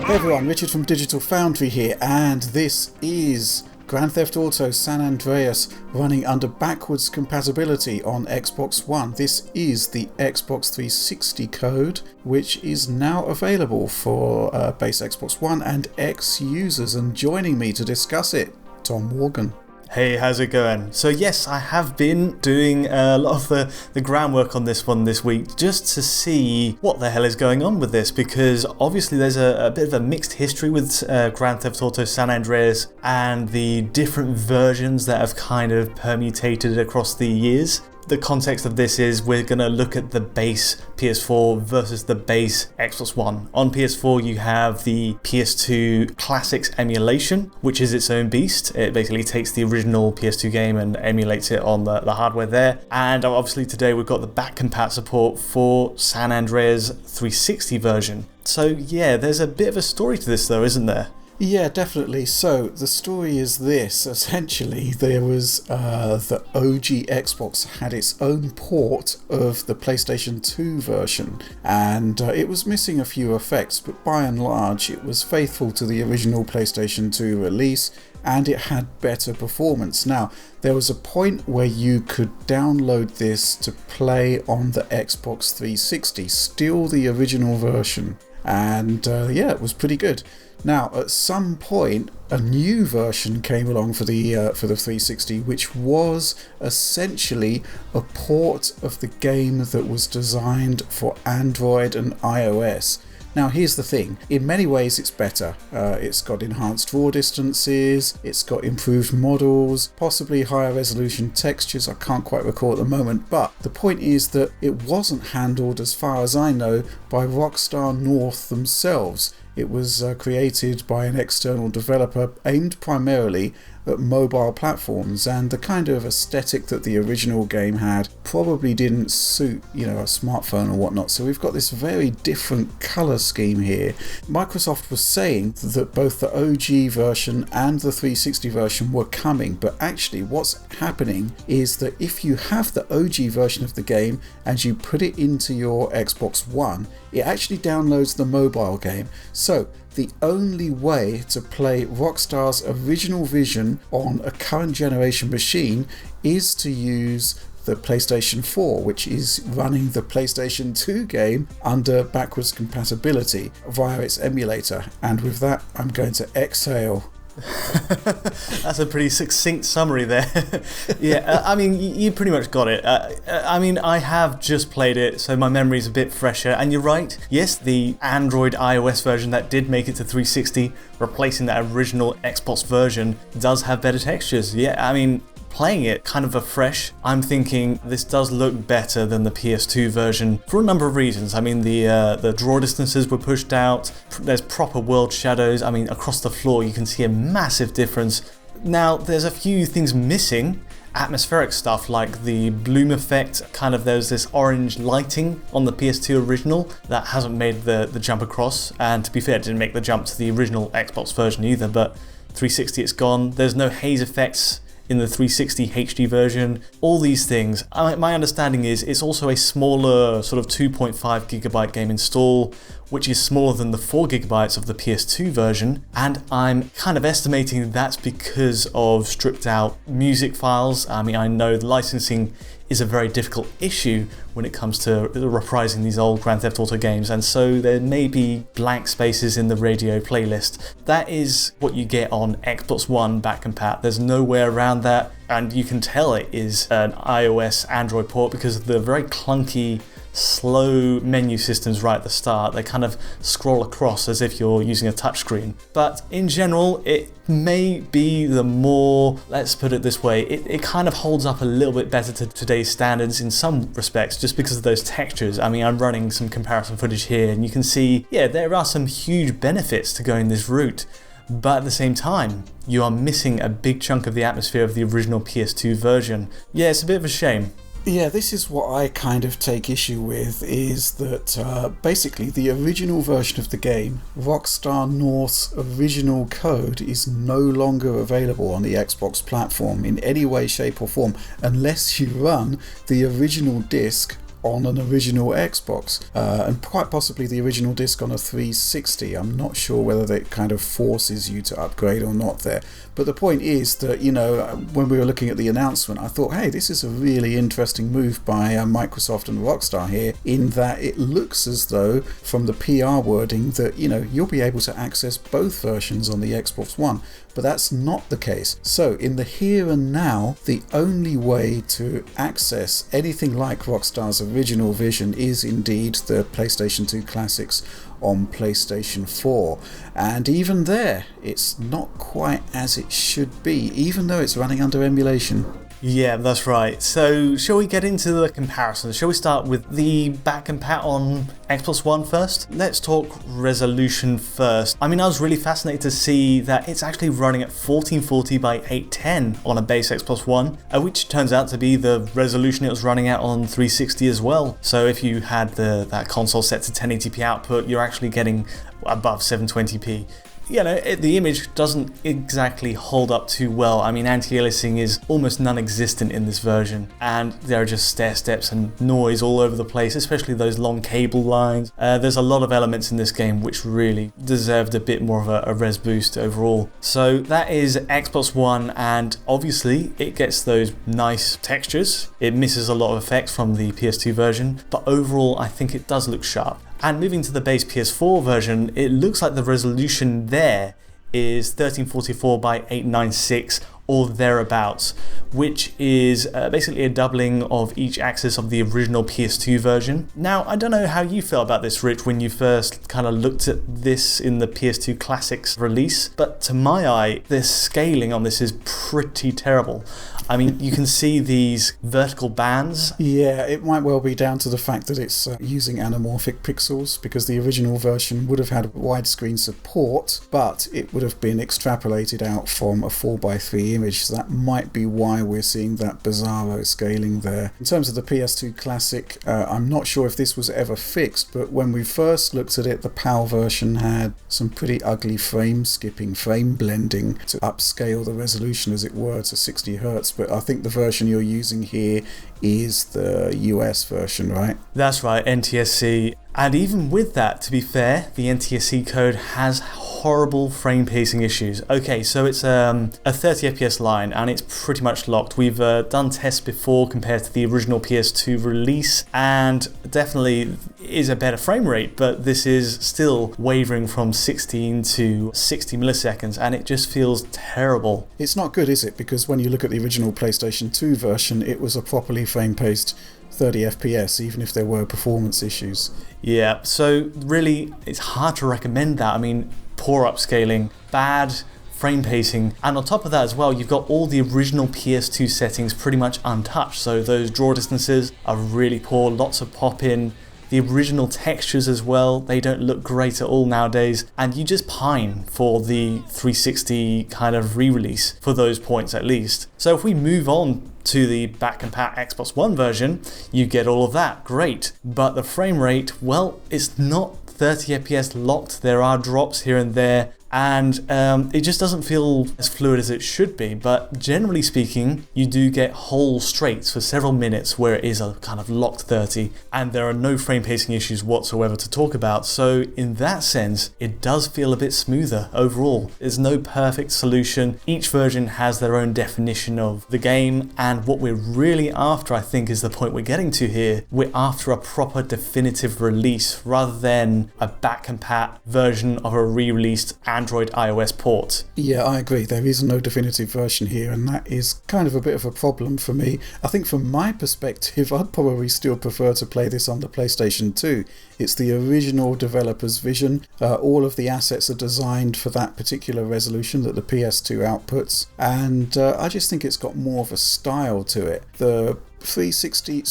Hey everyone, Richard from Digital Foundry here, and this is Grand Theft Auto San Andreas running under backwards compatibility on Xbox One. This is the Xbox 360 code, which is now available for base Xbox One and X users, and joining me to discuss it, Tom Morgan. Hey, how's it going? So yes, I have been doing a lot of the groundwork on this one this week just to see what the hell is going on with this, because obviously there's a bit of a mixed history with Grand Theft Auto San Andreas and the different versions that have kind of permutated across the years. The context of this is we're going to look at the base PS4 versus the base Xbox One. On PS4 you have the Ps2 Classics Emulation, which is its own beast. It basically takes the original PS2 game and emulates it on the hardware there. And obviously today we've got the Back-Compat support for San Andreas 360 version. So yeah, there's a bit of a story to this though, isn't there? Yeah, definitely. So the story is this. Essentially, there was the OG Xbox had its own port of the PlayStation 2 version, and it was missing a few effects, but by and large it was faithful to the original PlayStation 2 release, and it had better performance. Now, there was a point where you could download this to play on the Xbox 360, still the original version, and yeah, it was pretty good. Now, at some point, a new version came along for the 360, which was essentially a port of the game that was designed for Android and iOS. Now, here's the thing. In many ways, it's better. It's got enhanced draw distances, it's got improved models, possibly higher resolution textures. I can't quite recall at the moment, but the point is that it wasn't handled, as far as I know, by Rockstar North themselves. It was created by an external developer aimed primarily at mobile platforms, and the kind of aesthetic that the original game had probably didn't suit, a smartphone or whatnot. So we've got this very different colour scheme here. Microsoft was saying that both the OG version and the 360 version were coming, but actually what's happening is that if you have the OG version of the game and you put it into your Xbox One, it actually downloads the mobile game. So the only way to play Rockstar's original vision on a current generation machine is to use the PlayStation 4, which is running the PlayStation 2 game under backwards compatibility via its emulator. And with that, I'm going to exhale. That's a pretty succinct summary there. Yeah, I mean, you pretty much got it. I mean, I have just played it, so my memory's a bit fresher. And you're right, yes, the Android iOS version that did make it to 360, replacing that original Xbox version, does have better textures. Yeah, I mean, playing it kind of afresh, I'm thinking this does look better than the PS2 version for a number of reasons. I mean, the draw distances were pushed out, there's proper world shadows. I mean, across the floor you can see a massive difference. Now, there's a few things missing. Atmospheric stuff like the bloom effect, there's this orange lighting on the PS2 original that hasn't made the jump across, and to be fair, it didn't make the jump to the original Xbox version either, but 360 it's gone. There's no haze effects in the 360 HD version. All these things, my understanding is it's also a smaller sort of 2.5 gigabyte game install, which is smaller than the 4 gigabytes of the PS2 version, and I'm kind of estimating that's because of stripped out music files. I mean, I know the licensing is a very difficult issue when it comes to reprising these old Grand Theft Auto games, and so there may be blank spaces in the radio playlist. That is what you get on Xbox One Back-Compat. There's no way around that, and you can tell it is an iOS Android port because of the very clunky, slow menu systems right at the start. They kind of scroll across as if you're using a touchscreen. But in general, it may be the more, let's put it this way, it kind of holds up a little bit better to today's standards in some respects, just because of those textures. I mean, I'm running some comparison footage here, and you can see, yeah, there are some huge benefits to going this route. But at the same time, you are missing a big chunk of the atmosphere of the original PS2 version. Yeah, it's a bit of a shame. Yeah, this is what I kind of take issue with, is that basically the original version of the game, Rockstar North's original code, is no longer available on the Xbox platform in any way, shape or form, unless you run the original disc on an original Xbox, and quite possibly the original disc on a 360. I'm not sure whether that kind of forces you to upgrade or not there. But the point is that, when we were looking at the announcement, I thought, hey, this is a really interesting move by Microsoft and Rockstar here, in that it looks as though, from the PR wording, that, you'll be able to access both versions on the Xbox One. But that's not the case. So in the here and now, the only way to access anything like Rockstar's original vision is indeed the PlayStation 2 Classics on PlayStation 4. And even there, it's not quite as it should be, even though it's running under emulation. Yeah, that's right. So, shall we get into the comparisons? Shall we start with the Back-Compat on Xbox One first? Let's talk resolution first. I was really fascinated to see that it's actually running at 1440 by 810 on a base Xbox One, which turns out to be the resolution it was running at on 360 as well. So if you had that console set to 1080p output, you're actually getting above 720p. The image doesn't exactly hold up too well. Anti-aliasing is almost non-existent in this version, and there are just stair steps and noise all over the place, especially those long cable lines. There's a lot of elements in this game which really deserved a bit more of a res boost overall. So that is Xbox One, and obviously it gets those nice textures. It misses a lot of effects from the PS2 version, but overall I think it does look sharp. And moving to the base PS4 version, it looks like the resolution there is 1344 by 896 or thereabouts, which is basically a doubling of each axis of the original PS2 version. Now, I don't know how you feel about this, Rich, when you first kind of looked at this in the PS2 Classics release, but to my eye, the scaling on this is pretty terrible. You can see these vertical bands. Yeah, it might well be down to the fact that it's using anamorphic pixels, because the original version would have had widescreen support, but it would have been extrapolated out from a 4:3 image. So that might be why we're seeing that bizarro scaling there. In terms of the PS2 Classic, I'm not sure if this was ever fixed, but when we first looked at it, the PAL version had some pretty ugly frame skipping, frame blending to upscale the resolution, as it were, to 60 Hz. But I think the version you're using here is the US version, right? That's right, NTSC. And even with that, to be fair, the NTSC code has horrible frame pacing issues. Okay, so it's a 30 FPS line and it's pretty much locked. We've done tests before compared to the original PS2 release, and definitely is a better frame rate, but this is still wavering from 16 to 60 milliseconds, and it just feels terrible. It's not good, is it? Because when you look at the original PlayStation 2 version, it was a properly frame-paced 30 FPS, even if there were performance issues. Yeah, so really, it's hard to recommend that. Poor upscaling, bad frame pacing, and on top of that as well, you've got all the original PS2 settings pretty much untouched. So those draw distances are really poor, lots of pop-in. The original textures as well, they don't look great at all nowadays, and you just pine for the 360 kind of re-release for those points at least. So if we move on to the Back-Compat Xbox One version, you get all of that, great. But the frame rate, well, it's not 30 FPS locked, there are drops here and there, and it just doesn't feel as fluid as it should be. But generally speaking, you do get whole straights for several minutes where it is a kind of locked 30, and there are no frame pacing issues whatsoever to talk about. So in that sense, it does feel a bit smoother overall. There's no perfect solution. Each version has their own definition of the game, and what we're really after, I think, is the point we're getting to here. We're after a proper definitive release rather than a Back-Compat version of a re-released Android iOS port. Yeah, I agree. There is no definitive version here, and that is kind of a bit of a problem for me. I think from my perspective, I'd probably still prefer to play this on the PlayStation 2. It's the original developer's vision. All of the assets are designed for that particular resolution that the PS2 outputs, and I just think it's got more of a style to it. The 360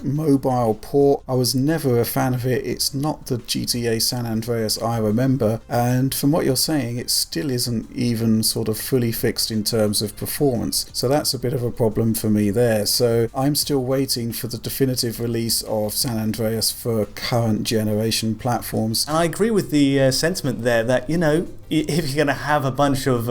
mobile port, I was never a fan of it. It's not the GTA San Andreas I remember, and from what you're saying, it still isn't even sort of fully fixed in terms of performance, so that's a bit of a problem for me there. So I'm still waiting for the definitive release of San Andreas for current generation platforms. And I agree with the sentiment there that, you know, if you're going to have a bunch of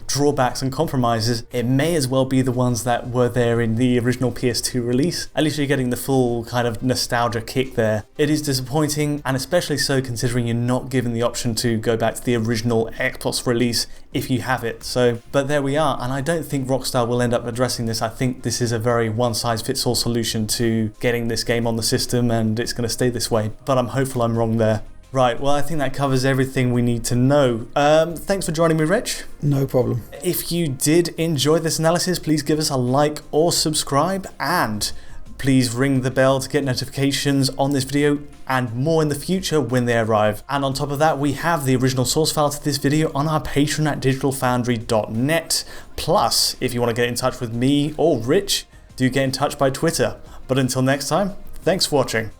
drawbacks and compromises, it may as well be the ones that were there in the original PS2 PS2 release. At least you're getting the full kind of nostalgia kick there. It is disappointing, and especially so considering you're not given the option to go back to the original Xbox release if you have it. So, but there we are, and I don't think Rockstar will end up addressing this. I think this is a very one-size-fits-all solution to getting this game on the system, and it's going to stay this way. But I'm hopeful I'm wrong there. Right, well, I think that covers everything we need to know. Thanks for joining me, Rich. No problem. If you did enjoy this analysis, please give us a like or subscribe, and please ring the bell to get notifications on this video and more in the future when they arrive. And on top of that, we have the original source file to this video on our Patreon at digitalfoundry.net. Plus, if you want to get in touch with me or Rich, do get in touch by Twitter. But until next time, thanks for watching.